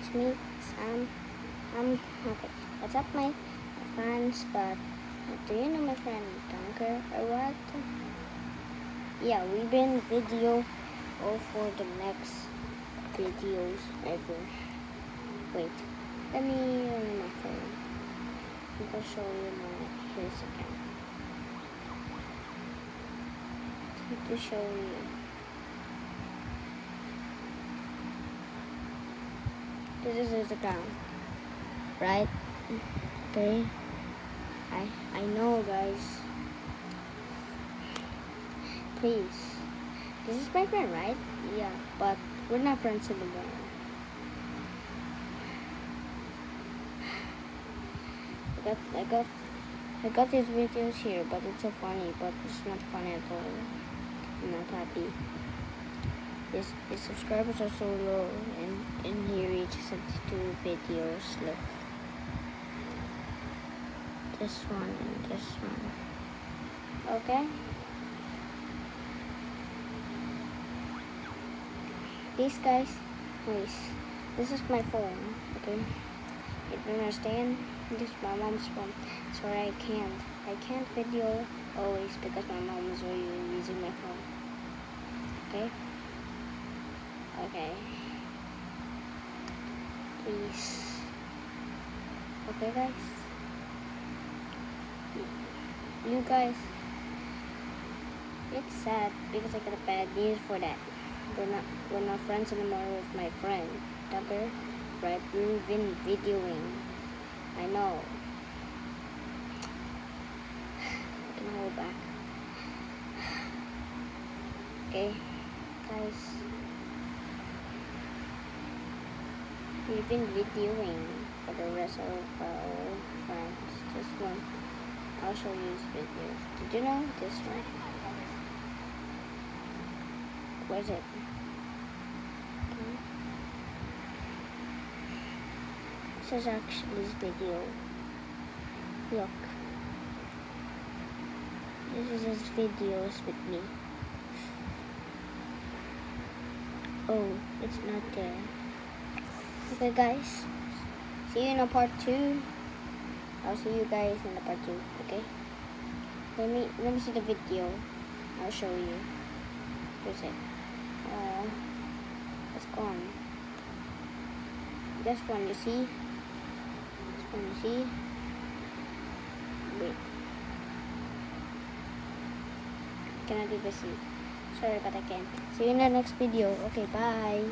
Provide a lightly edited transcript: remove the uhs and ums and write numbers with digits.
it's me, Sam. Okay. What's up, my fans? But do you know my friend Dunker or what? Yeah, we've been video all for the next videos ever. Wait, let me on my phone. I'm gonna show you my his account. To show you. This is his account, right? Okay. I know, guys. Please. This is my friend, right? Yeah, but we're not friends anymore. I got these videos here, but it's so funny, but it's not funny at all. I'm not happy. His subscribers are so low, and he reached 72 videos. Look, this one and this one. Okay. These guys, please. This is my phone. Okay. You understand? This is my mom's phone. Sorry, I can't video always because my mom is using my phone. Okay? Okay. Please. Okay, guys? You guys, it's sad because I got a bad news for that. We're not friends anymore with my friend, Tucker. Right? We've been videoing. I know. I can hold back. Okay, guys. We've been videoing for the rest of our friends. This one, I'll show you this video. Did you know this one? Where's it? Okay. This is actually this video. Look. This is his videos with me. Oh, it's not there. Okay, guys. See you in a part 2. I'll see you guys in the part 2. Okay. Let me see the video. I'll show you. Where's it? It's gone. This one, you see? This one, you see? Wait. Cannot even see. Sorry, but I can. See you in the next video. Okay, bye.